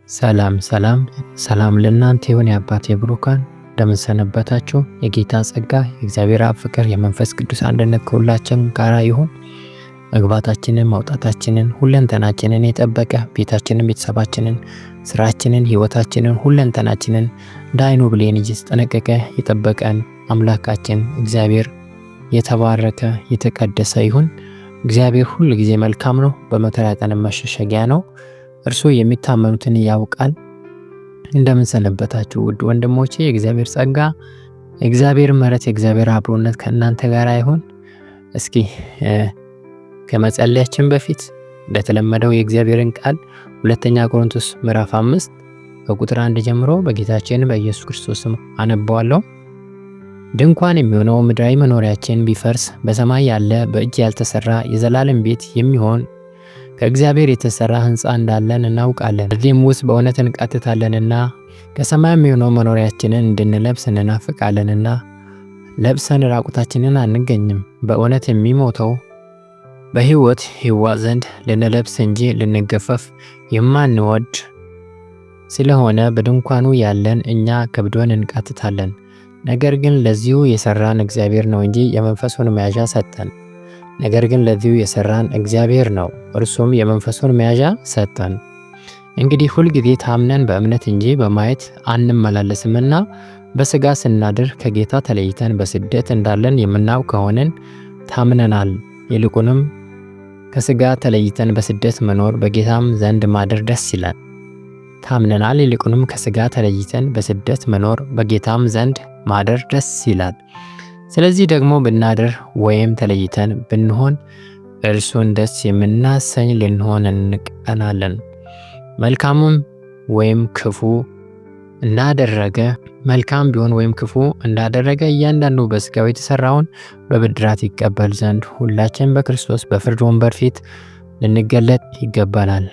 ሰላም ለእናንተ ይሁን የአባቴ ብሩካን እንደምን ሰነበታችሁ። የጌታ ጸጋ የእግዚአብሔር አብ ፍቅር የመንፈስ ቅዱስ አንድነት ከሁላችን ጋር ይሁን። መግባታችንን መውጣታችንን ሁለንተናችንን የጠበቀ ቤታችንን፣ ቤተሰባችንን፣ ስራችንን፣ ህይወታችንን ሁለንተናችንን እንደ ዓይኑ ብሌን እያስጠነቀቀ የጠበቀን አምላካችን እግዚአብሔር የተባረከ የተቀደሰ ይሁን። እግዚአብሔር ሁሉ ጊዜ መልካም ነው፣ በመከራ ቀን መሸሸጊያ ነው። እርሱ የሚታመኑትን ያውቃል። እንደምን ሰነበታችሁ ውድ ወንድሞቼ። የእግዚአብሔር ጸጋ፣ የእግዚአብሔር ምሕረት፣ የእግዚአብሔር አብሮነት ከእናንተ ጋር ይሁን። እስኪ ከመጸለያችን በፊት እንደተለመደው የእግዚአብሔርን ቃል ሁለተኛ ቆሮንቶስ ምዕራፍ 5 ከቁጥር 1 ጀምሮ በጌታችን በኢየሱስ ክርስቶስ ስም አነባዋለሁ። ድንኳን የሚሆነው ምድራዊ መኖሪያችን ቢፈርስ በሰማይ ያለ በእጅ ያልተሰራ የዘላለም ቤት የሚሆን ከእግዚአብሔር የተሰራ ሕንፃ እንዳለን እናውቃለን። በዚህም ውስጥ በእውነት እንቃትታለንና ከሰማይ የሚሆነው መኖሪያችንን እንድንለብስ እንናፍቃለንና ለብሰን ራቁታችንን አንገኝም። በእውነት የሚሞተው በሕይወት ይዋጥ ዘንድ ልንለብስ እንጂ ልንገፈፍ የማንወድ ስለሆነ በድንኳኑ ያለን እኛ ከብዶን እንቃትታለን። ነገር ግን ለዚሁ የሰራን እግዚአብሔር ነው እንጂ የመንፈሱን መያዣ ሰጠን። እርሱም የመንፈሱን መያዣ ሰጠን። እንግዲህ ሁልጊዜ ታምነን በእምነት እንጂ በማየት አንመላለስምና በሥጋ ስናድር ከጌታ ተለይተን በስደት እንዳለን የምናውቅ ከሆንን ታምነናል። ይልቁንም ከሥጋ ተለይተን በስደት መኖር በጌታም ዘንድ ማደር ደስ ይላል። ስለዚህ ደግሞ ብናድር ወይም ተለይተን ብንሆን እርሱን ደስ የምናሰኝ ልንሆን እንቀናለን። መልካም ቢሆን ወይም ክፉ እንዳደረገ እያንዳንዱ በሥጋው የተሰራውን በብድራት ይቀበል ዘንድ ሁላችን በክርስቶስ በፍርድ ወንበር ፊት ልንገለጥ ይገባናል።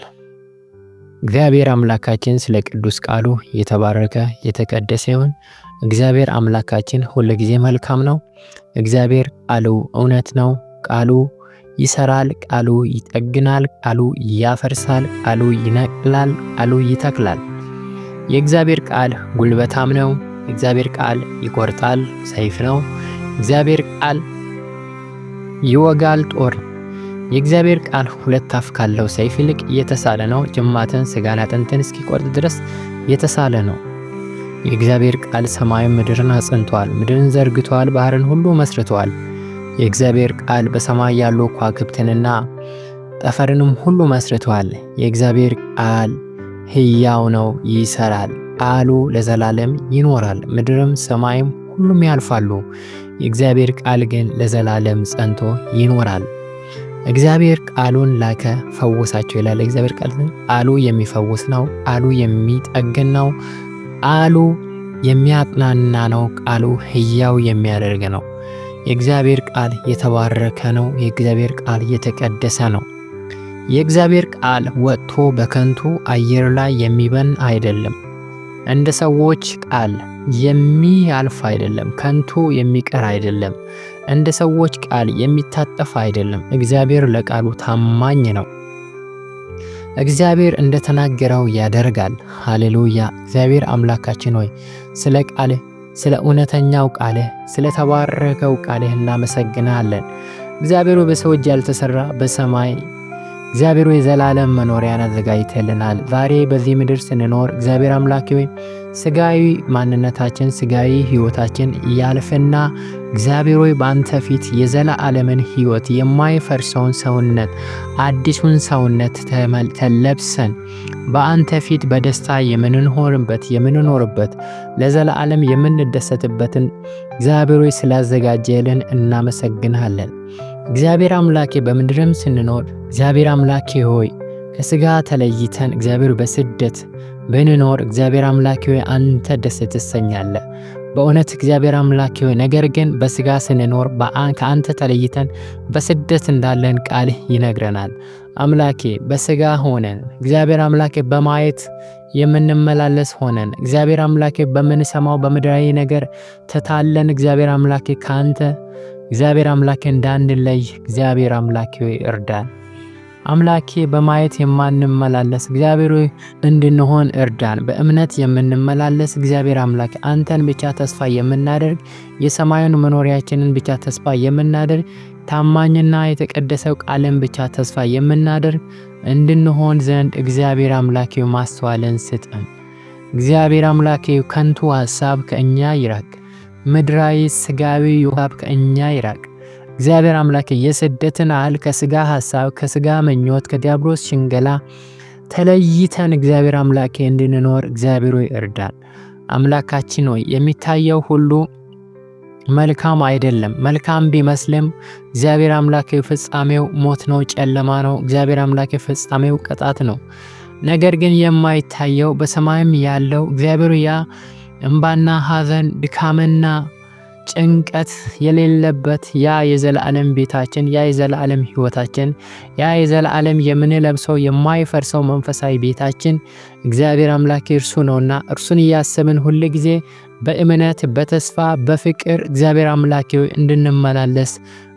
እግዚአብሔር አምላካችን ስለ ቅዱስ ቃሉ የተባረከ የተቀደሰ ይሁን። እግዚአብሔር አምላካችን ሁሉ ጊዜ መልካም ነው። እግዚአብሔር ቃሉ እውነት ነው። ቃሉ ይሰራል፣ ቃሉ ይጠግናል፣ ቃሉ ያፈርሳል፣ ቃሉ ይነቅላል፣ ቃሉ ይተክላል። የእግዚአብሔር ቃል ጉልበታም ነው። የእግዚአብሔር ቃል ይቆርጣል፣ ሰይፍ ነው። የእግዚአብሔር ቃል ይወጋል፣ ጦር። የእግዚአብሔር ቃል ሁለት አፍ ካለው ሰይፍ ይልቅ የተሳለ ነው፣ ጅማትን ሥጋን አጥንትን እስኪቆርጥ ድረስ የተሳለ ነው። የእግዚአብሔር ቃል ሰማይን ምድርን አጽንቷል፣ ምድርን ዘርግቷል፣ ባህርን ሁሉ መስርቷል። የእግዚአብሔር ቃል በሰማይ ያሉ ከዋክብትንና ጠፈርንም ሁሉ መስርቷል። የእግዚአብሔር ቃል ሕያው ነው፣ ይሰራል። ቃሉ ለዘላለም ይኖራል። ምድርም ሰማይም ሁሉም ያልፋሉ፣ የእግዚአብሔር ቃል ግን ለዘላለም ጸንቶ ይኖራል። እግዚአብሔር ቃሉን ላከ፣ ፈወሳቸው ይላል። እግዚአብሔር ቃሉ የሚፈውስ ነው። ቃሉ የሚጠግን ነው። ቃሉ የሚያጽናና ነው። ቃሉ ሕያው የሚያደርግ ነው። የእግዚአብሔር ቃል የተባረከ ነው። የእግዚአብሔር ቃል የተቀደሰ ነው። የእግዚአብሔር ቃል ወጥቶ በከንቱ አየር ላይ የሚበን አይደለም። እንደ ሰዎች ቃል የሚያልፍ አይደለም። ከንቱ የሚቀር አይደለም። እንደ ሰዎች ቃል የሚታጠፍ አይደለም። እግዚአብሔር ለቃሉ ታማኝ ነው። እግዚአብሔር እንደተናገረው ያደርጋል። ሃሌሉያ! እግዚአብሔር አምላካችን ሆይ ስለ ቃልህ፣ ስለ እውነተኛው ቃልህ፣ ስለ ተባረከው ቃልህ እናመሰግናለን። እግዚአብሔር በሰው እጅ ያልተሰራ በሰማይ እግዚአብሔር የዘላለም መኖሪያን አዘጋጅተልናል። ዛሬ በዚህ ምድር ስንኖር እግዚአብሔር አምላክ ሆይ ስጋዊ ማንነታችን፣ ስጋዊ ሕይወታችን ያልፍና እግዚአብሔር ሆይ በአንተ ፊት የዘላለምን ሕይወት የማይፈርሰውን ሰውነት አዲሱን ሰውነት ተለብሰን በአንተ ፊት በደስታ የምንኖርበት ለዘላለም የምንደሰትበትን እግዚአብሔር ሆይ ስላዘጋጀልን እናመሰግናለን። እግዚአብሔር አምላኬ በምድርም ስንኖር እግዚአብሔር አምላኬ ሆይ ከሥጋ ተለይተን እግዚአብሔር በስደት ብንኖር እግዚአብሔር አምላኬ ሆይ አንተ ደስ ትሰኛለህ። በእውነት እግዚአብሔር አምላኬ ሆይ ነገር ግን በሥጋ ስንኖር ከአንተ ተለይተን በስደት እንዳለን ቃልህ ይነግረናል። አምላኬ በሥጋ ሆነን እግዚአብሔር አምላኬ በማየት የምንመላለስ ሆነን እግዚአብሔር አምላኬ በምንሰማው በምድራዊ ነገር ተታለን እግዚአብሔር አምላኬ ካንተ እግዚአብሔር አምላኬ እንዳንለይ እግዚአብሔር አምላኬ እርዳን። አምላኬ በማየት የማንመላለስ እግዚአብሔር ሆይ እንድንሆን እርዳን። በእምነት የምንመላለስ እግዚአብሔር አምላክ አንተን ብቻ ተስፋ የምናደርግ የሰማዩን መኖሪያችንን ብቻ ተስፋ የምናደርግ ታማኝና የተቀደሰው ቃልን ብቻ ተስፋ የምናደርግ እንድንሆን ዘንድ እግዚአብሔር አምላኬ ማስተዋልን ስጠን። እግዚአብሔር አምላኬ ከንቱ ሐሳብ ከእኛ ይራቅ። ምድራዊ ስጋዊ ሐሳብ ከእኛ ይራቅ። እግዚአብሔር አምላኬ የስደትን አል ከስጋ ሐሳብ ከስጋ ምኞት ከዲያብሎስ ሽንገላ ተለይተን እግዚአብሔር አምላኬ እንድንኖር እግዚአብሔር ሆይ እርዳን። አምላካችን ሆይ የሚታየው ሁሉ መልካም አይደለም። መልካም ቢመስልም እግዚአብሔር አምላኬ ፍጻሜው ሞት ነው፣ ጨለማ ነው። እግዚአብሔር አምላኬ ፍጻሜው ቅጣት ነው። ነገር ግን የማይታየው በሰማይም ያለው እግዚአብሔር ያ እንባና ሐዘን ድካምና ጭንቀት የሌለበት ያ የዘላለም ቤታችን ያ የዘላለም ሕይወታችን ያ የዘላለም የምንለብሰው የማይፈርሰው መንፈሳዊ ቤታችን እግዚአብሔር አምላክ እርሱ ነውና እርሱን እያሰብን ሁሉ ጊዜ በእምነት በተስፋ በፍቅር እግዚአብሔር አምላክ እንድንመላለስ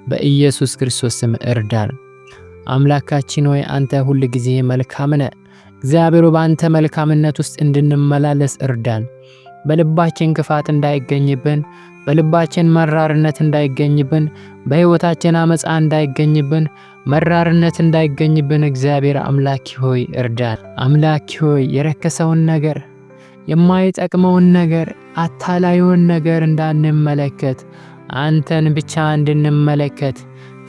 በኢየሱስ ክርስቶስ ስም እርዳን። አምላካችን ሆይ አንተ ሁሉ ጊዜ መልካም ነህ። እግዚአብሔር በአንተ መልካምነት ውስጥ እንድንመላለስ እርዳን። በልባችን ክፋት እንዳይገኝብን፣ በልባችን መራርነት እንዳይገኝብን፣ በሕይወታችን አመፃ እንዳይገኝብን፣ መራርነት እንዳይገኝብን እግዚአብሔር አምላክ ሆይ እርዳን። አምላክ ሆይ የረከሰውን ነገር የማይጠቅመውን ነገር አታላዩን ነገር እንዳንመለከት አንተን ብቻ እንድንመለከት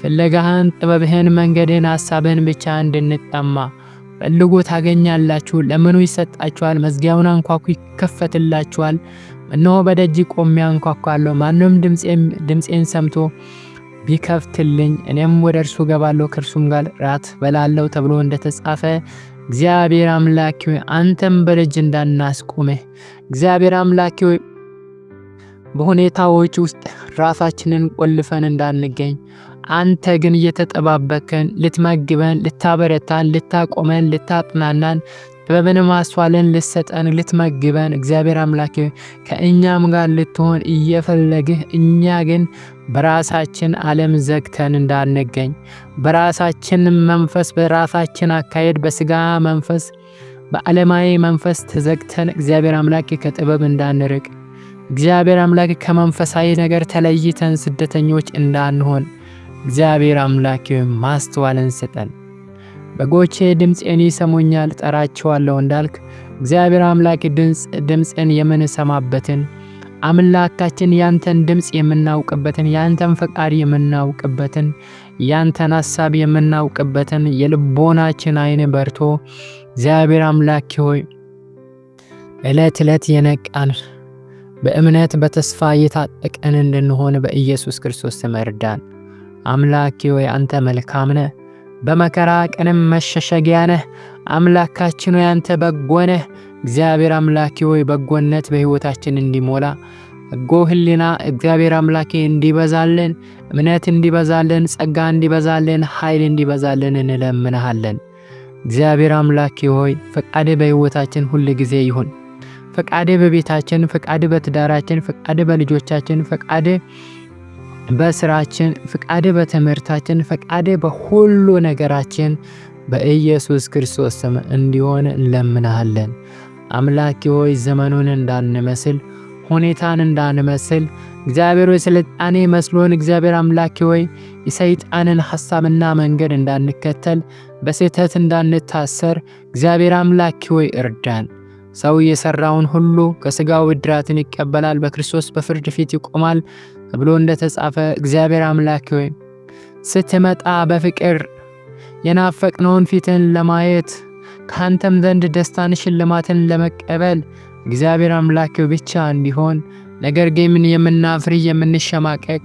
ፍለጋህን ጥበብህን መንገድህን ሐሳብህን ብቻ እንድንጠማ ፈልጉ ታገኛላችሁ፣ ለምኑ ይሰጣችኋል፣ መዝጊያውን አንኳኩ ይከፈትላችኋል። እነሆ በደጅ ቆሜ አንኳኳለሁ፣ ማንም ድምፄን ሰምቶ ቢከፍትልኝ እኔም ወደ እርሱ ገባለሁ ከእርሱም ጋር ራት በላለሁ ተብሎ እንደተጻፈ እግዚአብሔር አምላክ ሆይ አንተም በደጅ እንዳናስቆምህ እግዚአብሔር አምላክ ሆይ በሁኔታዎች ውስጥ ራሳችንን ቆልፈን እንዳንገኝ አንተ ግን እየተጠባበከን ልትመግበን፣ ልታበረታን፣ ልታቆመን፣ ልታጥናናን ጥበብን ማስተዋልን ልትሰጠን ልትመግበን እግዚአብሔር አምላክ ከእኛም ጋር ልትሆን እየፈለግህ እኛ ግን በራሳችን ዓለም ዘግተን እንዳንገኝ በራሳችን መንፈስ በራሳችን አካሄድ በስጋ መንፈስ በዓለማዊ መንፈስ ተዘግተን እግዚአብሔር አምላክ ከጥበብ እንዳንርቅ እግዚአብሔር አምላክ ከመንፈሳዊ ነገር ተለይተን ስደተኞች እንዳንሆን እግዚአብሔር አምላክ ማስተዋልን ስጠን። በጎቼ ድምፄን ይሰሙኛል ጠራቸዋለሁ እንዳልክ እግዚአብሔር አምላክ ድምፅን የምንሰማበትን አምላካችን ያንተን ድምፅ የምናውቅበትን ያንተን ፈቃድ የምናውቅበትን ያንተን ሐሳብ የምናውቅበትን የልቦናችን አይን በርቶ እግዚአብሔር አምላክ ሆይ ዕለት ዕለት የነቃን በእምነት በተስፋ የታጠቀን እንድንሆን በኢየሱስ ክርስቶስ ስም እርዳን። አምላኬ ሆይ አንተ መልካም ነህ፣ በመከራ ቀንም መሸሸጊያ ነህ። አምላካችን ሆይ አንተ በጎ ነህ። እግዚአብሔር አምላኬ ሆይ በጎነት በሕይወታችን እንዲሞላ በጎ ሕሊና እግዚአብሔር አምላኬ እንዲበዛልን፣ እምነት እንዲበዛልን፣ ጸጋ እንዲበዛልን፣ ኃይል እንዲበዛልን እንለምንሃለን። እግዚአብሔር አምላኬ ሆይ ፈቃድህ በሕይወታችን ሁሉ ጊዜ ይሁን። ፈቃድህ በቤታችን፣ ፈቃድህ በትዳራችን፣ ፈቃድህ በልጆቻችን፣ ፈቃድህ በስራችን፣ ፈቃድህ በትምህርታችን፣ ፈቃድህ በሁሉ ነገራችን በኢየሱስ ክርስቶስ ስም እንዲሆን እንለምንሃለን። አምላኬ ሆይ ዘመኑን እንዳንመስል ሁኔታን እንዳንመስል እግዚአብሔር ሆይ ስልጣኔ መስሎን እግዚአብሔር አምላኬ ሆይ የሰይጣንን ሐሳብና መንገድ እንዳንከተል በስህተት እንዳንታሰር እግዚአብሔር አምላኬ ሆይ እርዳን። ሰው የሰራውን ሁሉ ከሥጋው ብድራትን ይቀበላል፣ በክርስቶስ በፍርድ ፊት ይቆማል ተብሎ እንደተጻፈ እግዚአብሔር አምላክ ሆይ ስትመጣ በፍቅር የናፈቅነውን ፊትን ለማየት ካንተም ዘንድ ደስታን ሽልማትን ለመቀበል እግዚአብሔር አምላክ ብቻ እንዲሆን ነገር ግን የምናፍር የምንሸማቀቅ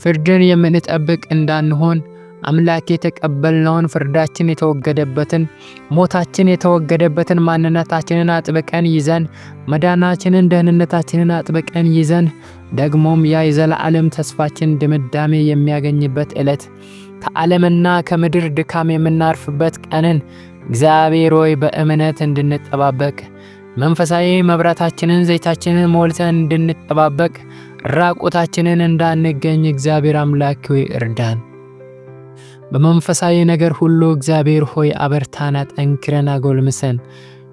ፍርድን የምንጠብቅ እንዳንሆን አምላክ የተቀበልነውን ፍርዳችን የተወገደበትን ሞታችን የተወገደበትን ማንነታችንን አጥብቀን ይዘን መዳናችንን ደህንነታችንን አጥብቀን ይዘን ደግሞም ያ የዘላለም ተስፋችን ድምዳሜ የሚያገኝበት ዕለት ከዓለምና ከምድር ድካም የምናርፍበት ቀንን እግዚአብሔር ሆይ በእምነት እንድንጠባበቅ መንፈሳዊ መብራታችንን ዘይታችንን ሞልተን እንድንጠባበቅ ራቁታችንን እንዳንገኝ እግዚአብሔር አምላክ ሆይ እርዳን። በመንፈሳዊ ነገር ሁሉ እግዚአብሔር ሆይ አበርታና፣ ጠንክረና፣ ጎልምሰን።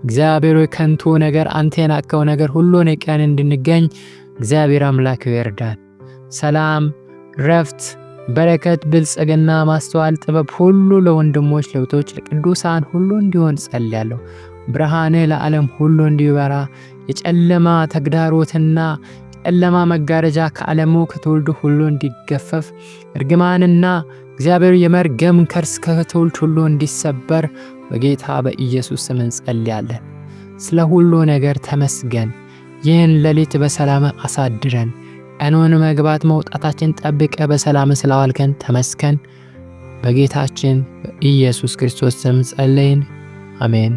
እግዚአብሔር ሆይ ከንቱ ነገር አንተ የናቀው ነገር ሁሉ ንቀን እንድንገኝ እግዚአብሔር አምላክ ይርዳን። ሰላም፣ ረፍት፣ በረከት፣ ብልጽግና፣ ማስተዋል፣ ጥበብ ሁሉ ለወንድሞች ለእህቶች ለቅዱሳን ሁሉ እንዲሆን ጸልያለሁ። ብርሃን ለዓለም ሁሉ እንዲበራ የጨለማ ተግዳሮትና ጨለማ መጋረጃ ከዓለሙ ከትውልዱ ሁሉ እንዲገፈፍ እርግማንና እግዚአብሔር የመርገም ከርስ ከትውልድ ሁሉ እንዲሰበር በጌታ በኢየሱስ ስም እንጸልያለን። ስለ ሁሉ ነገር ተመስገን። ይህን ሌሊት በሰላም አሳድረን ቀኑን መግባት መውጣታችን ጠብቀ በሰላም ስላዋልከን ተመስገን። በጌታችን በኢየሱስ ክርስቶስ ስም ጸለይን፣ አሜን።